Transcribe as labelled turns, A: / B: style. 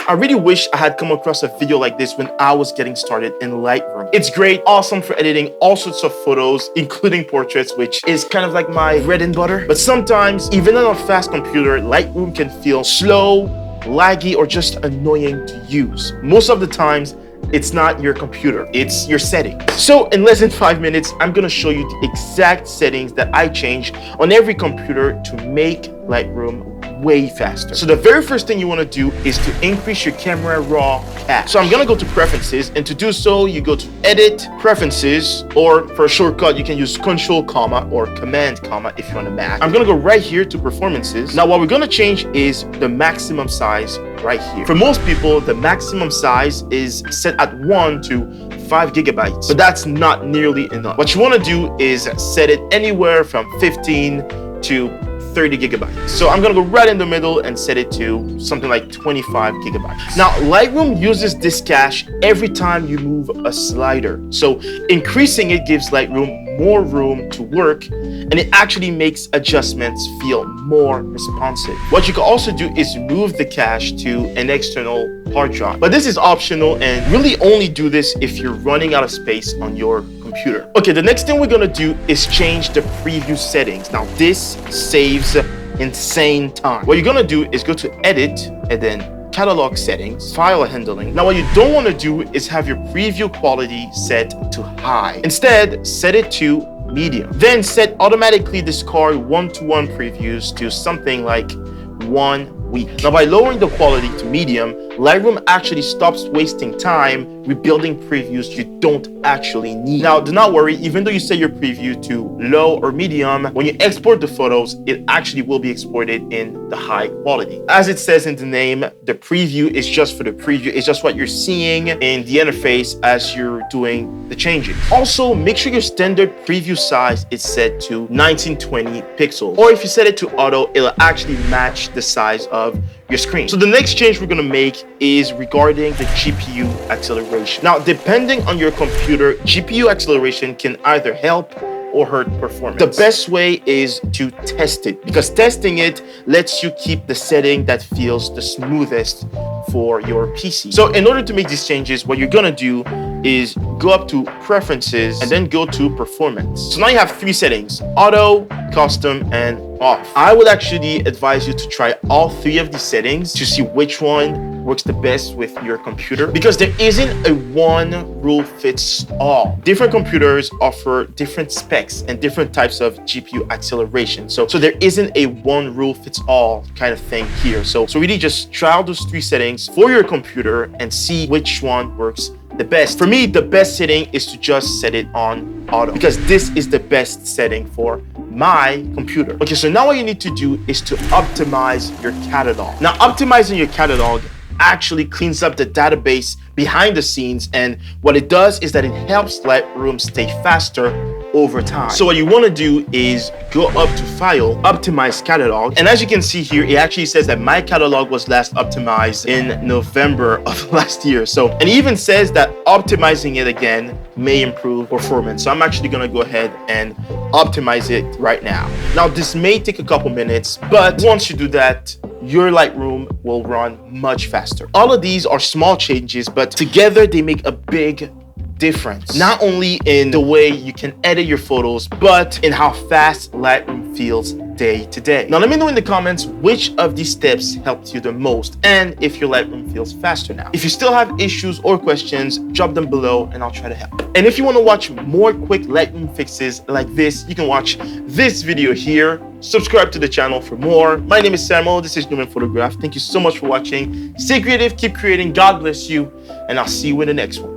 A: I really wish I had come across a video like this when I was getting started in Lightroom. It's great, awesome for editing all sorts of photos, including portraits, which is kind of like my bread and butter. But sometimes, even on a fast computer, Lightroom can feel slow, laggy, or just annoying to use. Most of the times, it's not your computer, it's your settings. So in less than 5 minutes, I'm gonna show you the exact settings that I change on every computer to make Lightroom way faster. So the very first thing you want to do is to increase your camera raw cache. So I'm gonna go to preferences, and to do so you go to edit, preferences, or for a shortcut you can use Control comma or Command comma if you're on a Mac. I'm gonna go right here to performances. Now what we're gonna change is the maximum size right here. For most people, the maximum size is set at 1 to 5 gigabytes, but that's not nearly enough. What you want to do is set it anywhere from 15 to 30 gigabytes. So I'm gonna go right in the middle and set it to something like 25 gigabytes. Now, Lightroom uses this cache every time you move a slider. So increasing it gives Lightroom more room to work, and it actually makes adjustments feel more responsive. What you can also do is move the cache to an external hard drive. But this is optional, and really only do this if you're running out of space on your computer. Okay, the next thing we're gonna do is change the preview settings. Now this saves insane time. What you're gonna do is go to edit and then catalog settings, file handling. Now what you don't want to do is have your preview quality set to high. Instead, set it to medium. Then set automatically discard one-to-one previews to something like 1 week. Now by lowering the quality to medium, Lightroom actually stops wasting time rebuilding previews you don't actually need. Now do not worry, even though you set your preview to low or medium, when you export the photos, it actually will be exported in the high quality. As it says in the name, the preview is just for the preview. It's just what you're seeing in the interface as you're doing the changes. Also, make sure your standard preview size is set to 1920 pixels. Or if you set it to auto, it'll actually match the size of your screen. So the next change we're gonna make is regarding the GPU acceleration. Now, depending on your computer, GPU acceleration can either help or hurt performance. The best way is to test it, because testing it lets you keep the setting that feels the smoothest for your PC. So in order to make these changes, what you're gonna do is go up to preferences and then go to performance. So now you have 3 settings: auto, custom, and off. I would actually advise you to try all 3 of these settings to see which one works the best with your computer, because there isn't a one rule fits all. Different computers offer different specs and different types of GPU acceleration. So there isn't a one rule fits all kind of thing here. So really just try out those 3 settings for your computer and see which one works the best. For me, the best setting is to just set it on auto, because this is the best setting for my computer. Okay, so now what you need to do is to optimize your catalog. Now, optimizing your catalog actually cleans up the database behind the scenes, and what it does is that it helps Lightroom stay faster over time. So what you want to do is go up to File, Optimize Catalog, and as you can see here, it actually says that my catalog was last optimized in November of last year. So, and it even says that optimizing it again may improve performance. So I'm actually going to go ahead and optimize it right now. Now this may take a couple minutes, but once you do that, your Lightroom will run much faster. All of these are small changes, but together they make a big difference, not only in the way you can edit your photos, but in how fast Lightroom feels day to day. Now let me know in the comments which of these steps helped you the most, and if your Lightroom feels faster now. If you still have issues or questions, drop them below and I'll try to help. And if you want to watch more quick Lightroom fixes like this, you can watch this video here. Subscribe to the channel for more. My name is Samuel. This is Newman Photograph. Thank you so much for watching. Stay creative, keep creating. God bless you, and I'll see you in the next one.